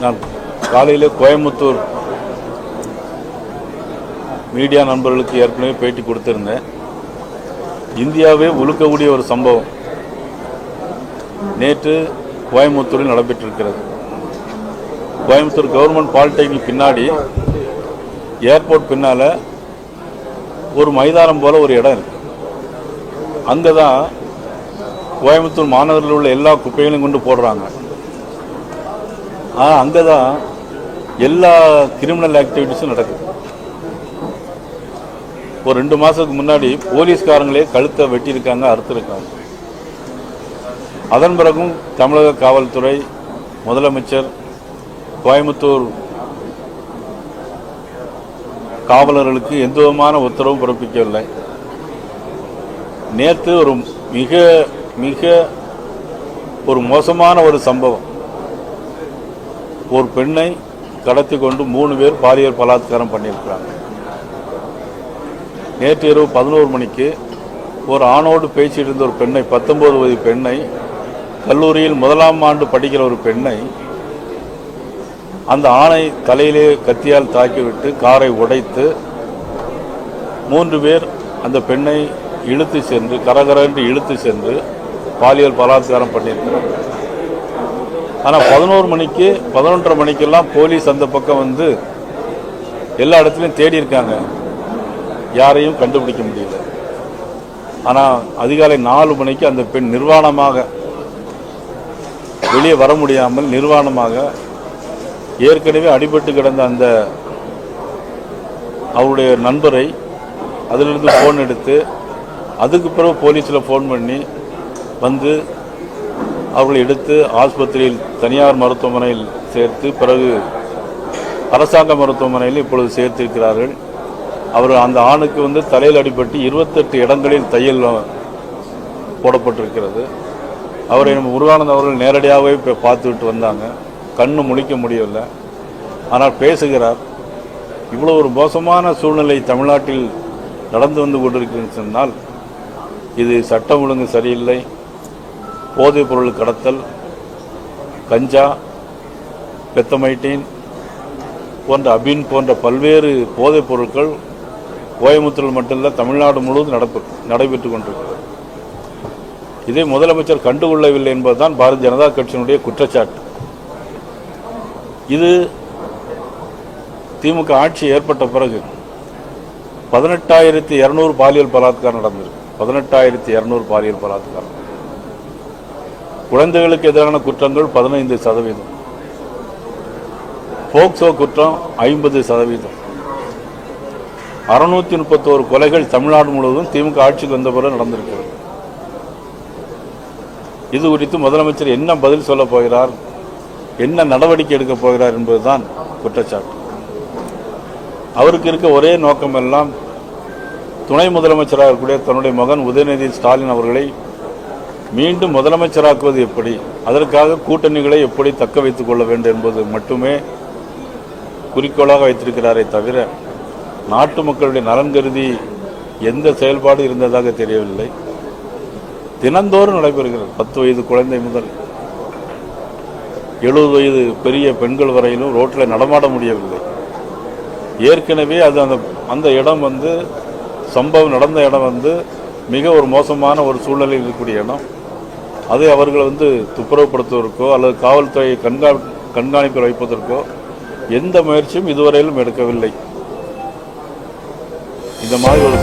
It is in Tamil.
நான் காலையில் கோயம்புத்தூர் மீடியா நண்பர்களுக்கு ஏற்கனவே பேட்டி கொடுத்திருந்தேன். இந்தியாவே உலுக்கக்கூடிய ஒரு சம்பவம் நேற்று கோயம்புத்தூரில் நடைபெற்றிருக்கிறது. கோயம்புத்தூர் கவர்மெண்ட் பாலிடெக்னிக் பின்னாடி ஏர்போர்ட் பின்னால் ஒரு மைதானம் போல ஒரு இடம் இருக்கு. அங்கே தான் கோயம்புத்தூர் மாநகரில் உள்ள எல்லா குப்பைகளையும் கொண்டு போடுறாங்க. ஆனால் அங்கே தான் எல்லா கிரிமினல் ஆக்டிவிட்டிஸும் நடக்குது. ஒரு 2 மாதத்துக்கு முன்னாடி போலீஸ்காரங்களே கழுத்தை வெட்டியிருக்காங்க, அறுத்திருக்காங்க. அதன் பிறகும் தமிழக காவல்துறை, முதலமைச்சர், கோயம்புத்தூர் காவலர்களுக்கு எந்த விதமான உத்தரவும் பிறப்பிக்கவில்லை. நேற்று ஒரு மிக மிக ஒரு மோசமான ஒரு சம்பவம். ஒரு பெண்ணை கடத்தி கொண்டு 3 பேர் பாலியல் பலாத்காரம் பண்ணியிருக்கிறாங்க. நேற்று இரவு 11 மணிக்கு ஒரு ஆணோடு பேசிட்டு இருந்த ஒரு பெண்ணை, 19 வயது பெண்ணை, கல்லூரியில் 1ஆம் ஆண்டு படிக்கிற ஒரு பெண்ணை அந்த ஆணை தலையிலே கத்தியால் தாக்கிவிட்டு காரை உடைத்து 3 பேர் அந்த பெண்ணை இழுத்து சென்று கரகரென்று இழுத்து சென்று பாலியல் பலாத்காரம் பண்ணியிருக்கிறாங்க. ஆனால் 11 மணிக்கு 11:30 மணிக்கெல்லாம் போலீஸ் அந்த பக்கம் வந்து எல்லா இடத்துலையும் தேடி இருக்காங்க, யாரையும் கண்டுபிடிக்க முடியல. ஆனால் அதிகாலை 4 மணிக்கு அந்த பெண் நிர்வாணமாக வெளியே வர முடியாமல் நிர்வாணமாக ஏற்கனவே அடிபட்டு கிடந்த அந்த அவருடைய நண்பரை அதிலிருந்து ஃபோன் எடுத்து அதுக்கு பிறகு போலீஸில் ஃபோன் பண்ணி வந்து அவர்களை எடுத்து ஆஸ்பத்திரியில் தனியார் மருத்துவமனையில் சேர்த்து பிறகு அரசாங்க மருத்துவமனையில் இப்பொழுது சேர்த்திருக்கிறார்கள். அவர் அந்த ஆணுக்கு வந்து தலையில் அடிபட்டு 28 இடங்களில் தையல் போடப்பட்டிருக்கிறது. அவரை நம்ம முருகானந்த் அவர்கள் நேரடியாகவே போய் பார்த்துவிட்டு வந்தாங்க. கண்ணு முழிக்க முடியவில்லை, ஆனால் பேசுகிறார். இவ்வளோ ஒரு மோசமான சூழ்நிலை தமிழ்நாட்டில் நடந்து வந்து கொண்டிருக்குன்னு சொன்னால் இது சட்டம் ஒழுங்கு சரியில்லை. போதைப் பொருள் கடத்தல், கஞ்சா, பெத்தமைட்டின் போன்ற அபின் போன்ற பல்வேறு போதைப் பொருட்கள் கோயம்புத்தூரில் மட்டுமல்ல தமிழ்நாடு முழுவதும் நடைபெற்று கொண்டிருக்கிறது. இதை முதலமைச்சர் கண்டுகொள்ளவில்லை என்பதுதான் பாரதிய ஜனதா கட்சியினுடைய குற்றச்சாட்டு. இது திமுக ஆட்சி ஏற்பட்ட பிறகு 18,200 பாலியல் பலாத்காரம் நடந்திருக்கு. 18,200 பாலியல் பலாத்காரம். குழந்தைகளுக்கு எதிரான குற்றங்கள் 15%, போக்சோ குற்றம் 50%, 631 கொலைகள் தமிழ்நாடு முழுவதும் திமுக ஆட்சிக்கு வந்த பிறகு நடந்திருக்கிறது. இது குறித்து முதலமைச்சர் என்ன பதில் சொல்ல போகிறார், என்ன நடவடிக்கை எடுக்கப் போகிறார் என்பதுதான் குற்றச்சாட்டு. அவருக்கு இருக்க ஒரே நோக்கமெல்லாம் துணை முதலமைச்சராக இருக்கக்கூடிய தன்னுடைய மகன் உதயநிதி ஸ்டாலின் அவர்களை மீண்டும் முதலமைச்சராக்குவது எப்படி, அதற்காக கூட்டணிகளை எப்படி தக்க வைத்துக் கொள்ள வேண்டும் என்பது மட்டுமே குறிக்கோளாக வைத்திருக்கிறாரே தவிர நாட்டு மக்களுடைய நலன் கருதி எந்த செயல்பாடு இருந்ததாக தெரியவில்லை. தினந்தோறும் நடைபெறுகிறது. 10 வயது குழந்தை முதல் 70 வயது பெரிய பெண்கள் வரையிலும் ரோட்டில் நடமாட முடியவில்லை. ஏற்கனவே அது அந்த இடம் வந்து சம்பவம் நடந்த இடம் வந்து மிக ஒரு மோசமான ஒரு சூழ்நிலையில் இருக்கக்கூடிய இடம். அதை அவர்கள் வந்து துப்புரவுப்படுத்துவதற்கோ அல்லது காவல்துறை கண்காணிப்பில் வைப்பதற்கோ எந்த முயற்சியும் இதுவரையிலும் எடுக்கவில்லை. இந்த மாதிரி ஒரு